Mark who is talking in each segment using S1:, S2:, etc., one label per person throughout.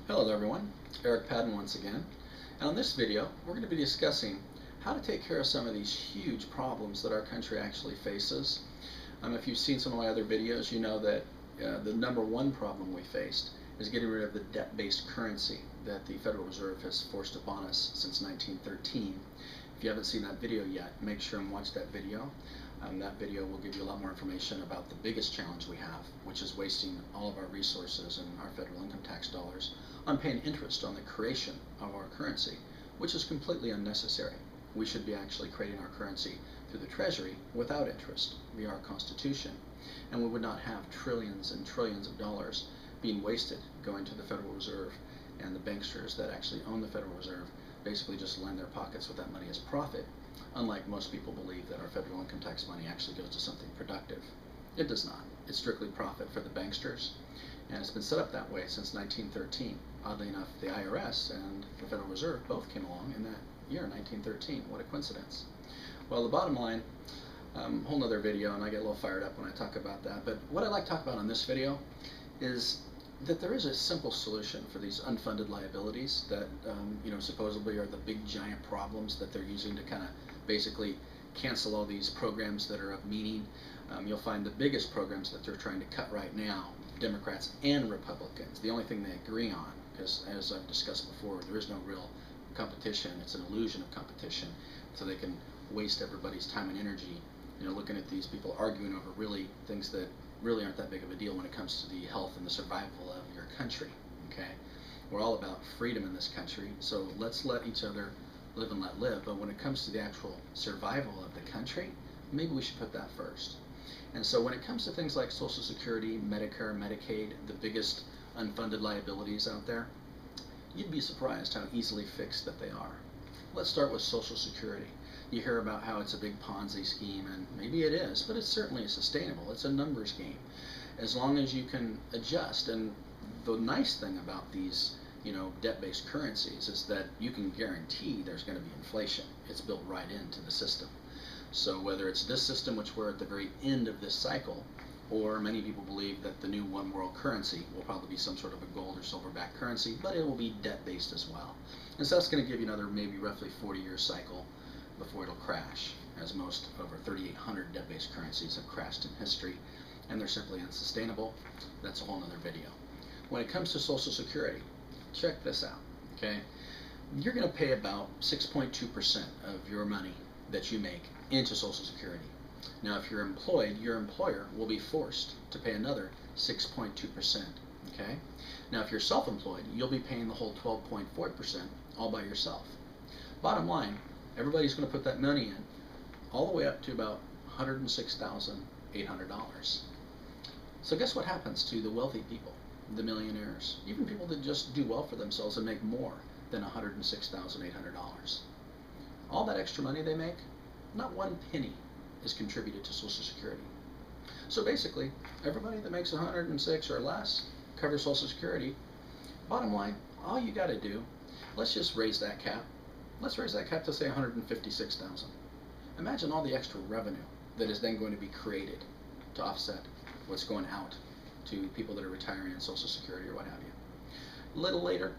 S1: Hello there everyone, Eric Padden once again. And on this video we're going to be discussing how to take care of some of these huge problems that our country actually faces. If you've seen some of my other videos, you know that the number one problem we faced is getting rid of the debt-based currency that the Federal Reserve has forced upon us since 1913. If you haven't seen that video yet, make sure and watch that video. That video will give you a lot more information about the biggest challenge we have, which is wasting all of our resources and our federal income tax dollars on paying interest on the creation of our currency, which is completely unnecessary. We should be actually creating our currency through the Treasury without interest via our Constitution, and we would not have trillions and trillions of dollars being wasted going to the Federal Reserve, and the banksters that actually own the Federal Reserve basically just line their pockets with that money as profit, unlike most people believe that our federal income tax money actually goes to something productive. It does not. It's strictly profit for the banksters, and it's been set up that way since 1913. Oddly enough, the IRS and the Federal Reserve both came along in that year, 1913. What a coincidence. Well, the bottom line, whole nother video, and I get a little fired up when I talk about that, but what I'd like to talk about on this video is that there is a simple solution for these unfunded liabilities that supposedly are the big giant problems that they're using to kind of basically cancel all these programs that are of meaning. You'll find the biggest programs that they're trying to cut right now, Democrats and Republicans. The only thing they agree on, because as I've discussed before, there is no real competition. It's an illusion of competition, so they can waste everybody's time and energy looking at these people arguing over really things that really aren't that big of a deal when it comes to the health and the survival of your country. Okay, we're all about freedom in this country, so let's let each other live and let live. But when it comes to the actual survival of the country, maybe we should put that first. And so when it comes to things like Social Security, Medicare, Medicaid, the biggest unfunded liabilities out there, you'd be surprised how easily fixed that they are. Let's start with Social Security. You hear about how it's a big Ponzi scheme, and maybe it is, but it's certainly sustainable. It's a numbers game, as long as you can adjust. And the nice thing about these debt-based currencies is that you can guarantee there's going to be inflation. It's built right into the system. So whether it's this system, which we're at the very end of this cycle, or many people believe that the new one world currency will probably be some sort of a gold or silver-backed currency, but it will be debt-based as well. And so that's going to give you another maybe roughly 40-year cycle before it'll crash, as most over 3,800 debt-based currencies have crashed in history, and they're simply unsustainable. That's a whole other video. When it comes to Social Security, check this out, okay? You're going to pay about 6.2% of your money that you make into Social Security. Now, if you're employed, your employer will be forced to pay another 6.2%, okay? Now, if you're self-employed, you'll be paying the whole 12.4% all by yourself. Bottom line, everybody's going to put that money in all the way up to about $106,800. So guess what happens to the wealthy people, the millionaires, even people that just do well for themselves and make more than $106,800? All that extra money they make, not one penny is contributed to Social Security. So basically, everybody that makes 106 or less covers Social Security. Bottom line, all you got to do, let's just raise that cap. Let's raise that cap to say 156,000. Imagine all the extra revenue that is then going to be created to offset what's going out to people that are retiring in Social Security or what have you. A little later,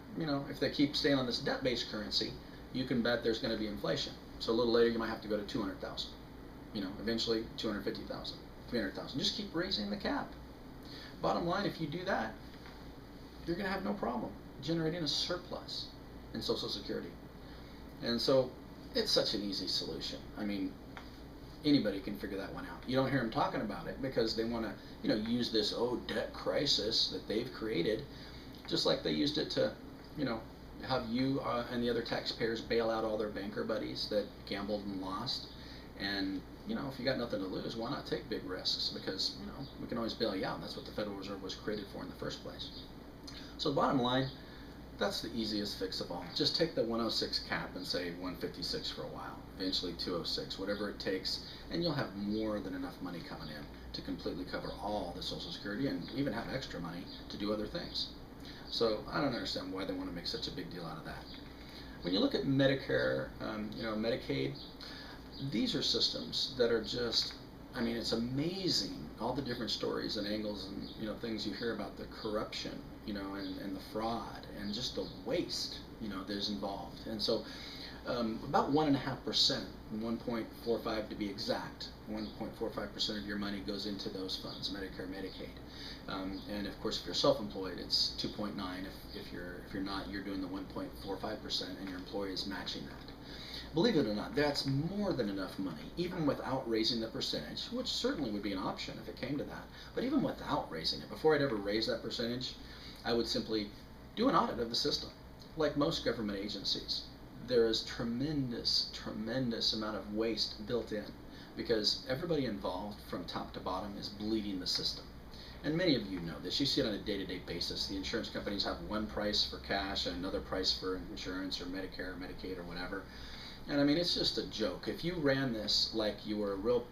S1: if they keep staying on this debt-based currency, you can bet there's going to be inflation. So a little later, you might have to go to 200,000. Eventually 250,000, 300,000. Just keep raising the cap. Bottom line, if you do that, you're going to have no problem generating a surplus in Social Security. And so it's such an easy solution. I mean, anybody can figure that one out. You don't hear them talking about it because they want to, use this debt crisis that they've created, just like they used it to, have you and the other taxpayers bail out all their banker buddies that gambled and lost. And if you got nothing to lose, why not take big risks? Because we can always bail you out. And that's what the Federal Reserve was created for in the first place. So the bottom line, that's the easiest fix of all. Just take the 106 cap and say 156 for a while, eventually 206, whatever it takes, and you'll have more than enough money coming in to completely cover all the Social Security and even have extra money to do other things. So I don't understand why they want to make such a big deal out of that. When you look at Medicare, Medicaid, these are systems that are just, it's amazing all the different stories and angles and things you hear about the corruption, and the fraud and just the waste, that's involved. And so about 1.5%, 1.45 to be exact, 1.45% of your money goes into those funds, Medicare, Medicaid. And of course, if you're self-employed, it's 2.9. If you're not, you're doing the 1.45%, and your employer is matching that. Believe it or not, that's more than enough money, even without raising the percentage, which certainly would be an option if it came to that. But even without raising it, before I'd ever raise that percentage, I would simply do an audit of the system. Like most government agencies, there is tremendous amount of waste built in, because everybody involved from top to bottom is bleeding the system. And many of you know this. You see it on a day-to-day basis. The insurance companies have one price for cash and another price for insurance or Medicare or Medicaid or whatever. And I mean, it's just a joke. If you ran this like you were a real,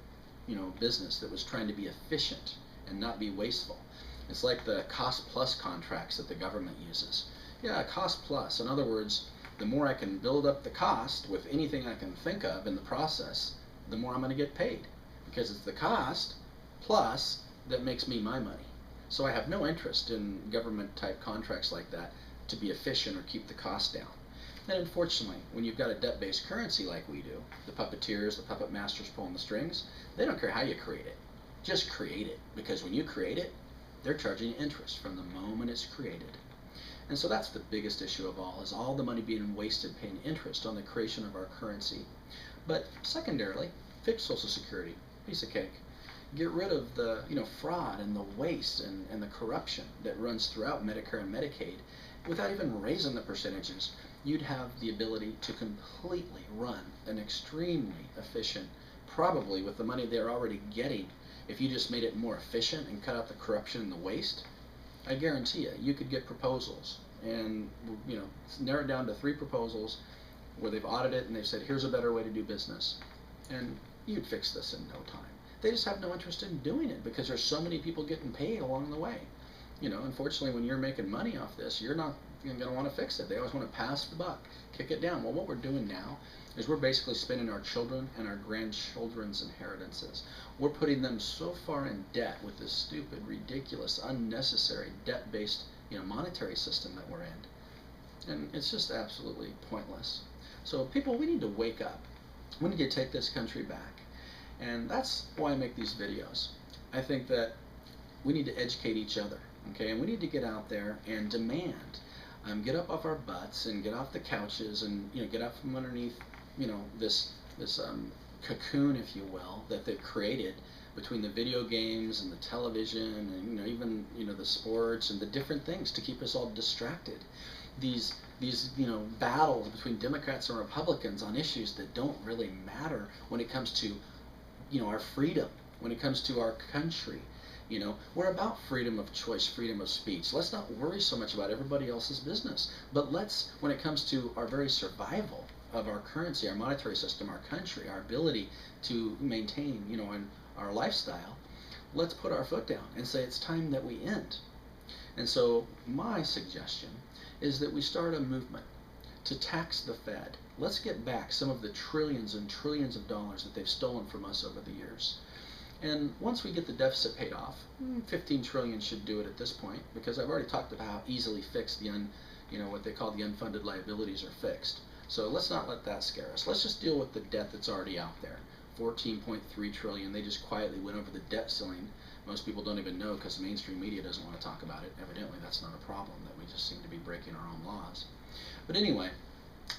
S1: business that was trying to be efficient and not be wasteful, it's like the cost plus contracts that the government uses. Yeah, cost plus. In other words, the more I can build up the cost with anything I can think of in the process, the more I'm going to get paid, because it's the cost plus that makes me my money. So I have no interest in government type contracts like that to be efficient or keep the cost down. And unfortunately, when you've got a debt-based currency like we do, the puppeteers, the puppet masters pulling the strings, they don't care how you create it. Just create it, because when you create it, they're charging you interest from the moment it's created. And so that's the biggest issue of all, is all the money being wasted paying interest on the creation of our currency. But secondarily, fix Social Security, piece of cake. Get rid of the fraud and the waste and the corruption that runs throughout Medicare and Medicaid. Without even raising the percentages, you'd have the ability to completely run an extremely efficient, probably with the money they're already getting, if you just made it more efficient and cut out the corruption and the waste. I guarantee you could get proposals and narrow it down to 3 proposals where they've audited it and they've said, here's a better way to do business, and you'd fix this in no time. They just have no interest in doing it because there's so many people getting paid along the way. Unfortunately, when you're making money off this, you're not going to want to fix it. They always want to pass the buck, kick it down. Well, what we're doing now is we're basically spending our children and our grandchildren's inheritances. We're putting them so far in debt with this stupid, ridiculous, unnecessary, debt-based, monetary system that we're in. And it's just absolutely pointless. So people, we need to wake up. We need to take this country back. And that's why I make these videos. I think that we need to educate each other, okay? And we need to get out there and demand, get up off our butts and get off the couches and get out from underneath, this cocoon, if you will, that they've created between the video games and the television and even the sports and the different things to keep us all distracted. These battles between Democrats and Republicans on issues that don't really matter when it comes to our freedom, when it comes to our country. We're about freedom of choice, freedom of speech. Let's not worry so much about everybody else's business, but let's, when it comes to our very survival of our currency, our monetary system, our country, our ability to maintain, our lifestyle, let's put our foot down and say it's time that we end. And so my suggestion is that we start a movement to tax the Fed. Let's get back some of the trillions and trillions of dollars that they've stolen from us over the years. And once we get the deficit paid off, 15 trillion should do it at this point, because I've already talked about how easily fixed the what they call the unfunded liabilities are fixed. So let's not let that scare us. Let's just deal with the debt that's already out there. 14.3 trillion. They just quietly went over the debt ceiling. Most people don't even know because the mainstream media doesn't want to talk about it. Evidently, that's not a problem, that we just seem to be breaking our own laws. But anyway,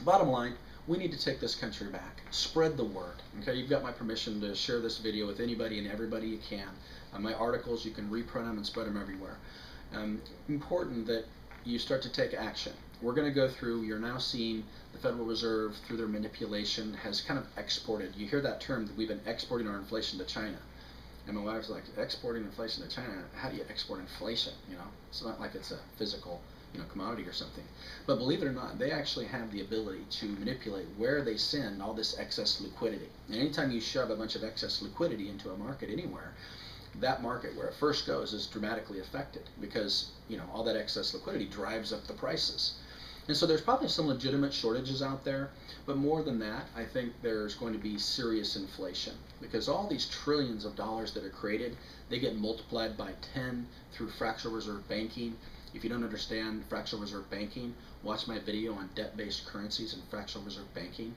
S1: bottom line, we need to take this country back. Spread the word. Okay, you've got my permission to share this video with anybody and everybody you can. My articles, you can reprint them and spread them everywhere. Important that you start to take action. We're going to go through, you're now seeing the Federal Reserve, through their manipulation, has kind of exported. You hear that term, that we've been exporting our inflation to China. And my wife's like, exporting inflation to China? How do you export inflation? It's not like it's a physical commodity or something. But believe it or not, they actually have the ability to manipulate where they send all this excess liquidity. And anytime you shove a bunch of excess liquidity into a market anywhere, that market where it first goes is dramatically affected, because all that excess liquidity drives up the prices. And so there's probably some legitimate shortages out there, but more than that, I think there's going to be serious inflation because all these trillions of dollars that are created, they get multiplied by 10 through fractional reserve banking. If you don't understand fractional reserve banking, watch my video on debt-based currencies and fractional reserve banking.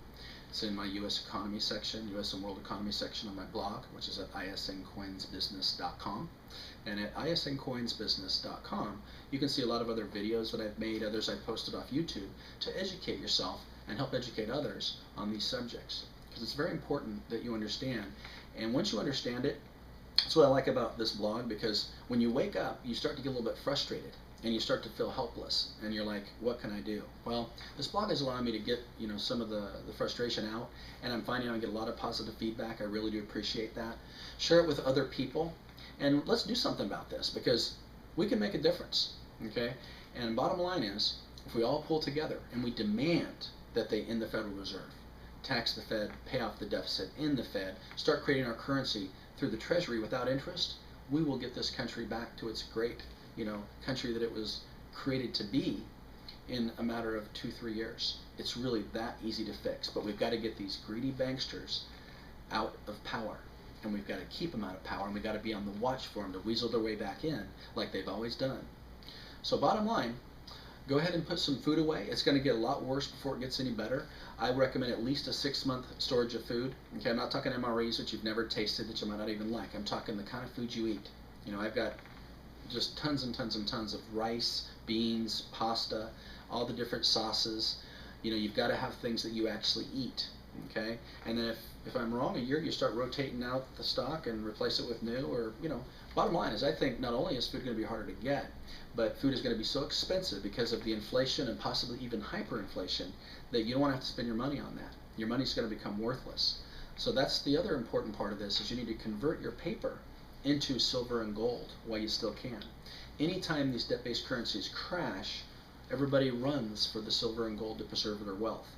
S1: It's in my U.S. economy section, U.S. and world economy section of my blog, which is at isncoinsbusiness.com. And at isncoinsbusiness.com, you can see a lot of other videos that I've made, others I've posted off YouTube, to educate yourself and help educate others on these subjects. Because it's very important that you understand. And once you understand it, that's what I like about this blog, because when you wake up, you start to get a little bit frustrated and you start to feel helpless and you're like, what can I do? Well, this blog is allowing me to get some of the frustration out, and I'm finding I get a lot of positive feedback. I really do appreciate that. Share it with other people, and let's do something about this because we can make a difference, okay? And bottom line is, if we all pull together and we demand that they end the Federal Reserve, tax the Fed, pay off the deficit, end the Fed, start creating our currency through the Treasury without interest, we will get this country back to its great country that it was created to be in a matter of 2-3 years. It's really that easy to fix, but we've got to get these greedy banksters out of power, and we've got to keep them out of power, and we've got to be on the watch for them to weasel their way back in like they've always done. So bottom line, go ahead and put some food away. It's going to get a lot worse before it gets any better. I recommend at least a 6-month storage of food. Okay, I'm not talking MREs that you've never tasted, that you might not even like. I'm talking the kind of food you eat. I've got just tons and tons and tons of rice, beans, pasta, all the different sauces. You've got to have things that you actually eat, okay? And then if I'm wrong a year, you start rotating out the stock and replace it with new, or, bottom line is I think not only is food going to be harder to get, but food is going to be so expensive because of the inflation and possibly even hyperinflation that you don't want to have to spend your money on that. Your money's going to become worthless. So that's the other important part of this, is you need to convert your paper into silver and gold while you still can. Anytime these debt-based currencies crash, everybody runs for the silver and gold to preserve their wealth.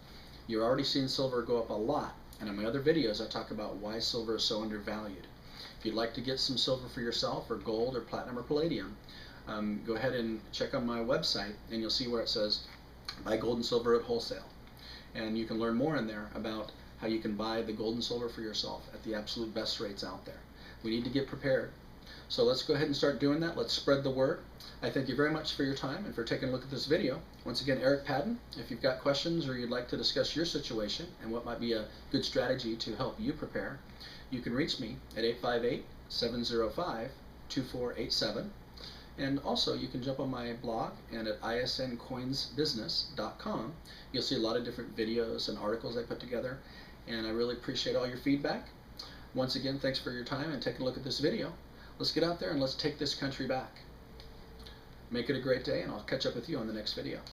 S1: You're already seeing silver go up a lot, and in my other videos I talk about why silver is so undervalued. If you'd like to get some silver for yourself, or gold, or platinum, or palladium, go ahead and check on my website, and you'll see where it says buy gold and silver at wholesale. And you can learn more in there about how you can buy the gold and silver for yourself at the absolute best rates out there. We need to get prepared. So let's go ahead and start doing that. Let's spread the word. I thank you very much for your time and for taking a look at this video. Once again, Eric Padden. If you've got questions or you'd like to discuss your situation and what might be a good strategy to help you prepare, you can reach me at 858-705-2487. And also, you can jump on my blog and at isncoinsbusiness.com. You'll see a lot of different videos and articles I put together, and I really appreciate all your feedback. Once again, thanks for your time and taking a look at this video. Let's get out there and let's take this country back. Make it a great day, and I'll catch up with you on the next video.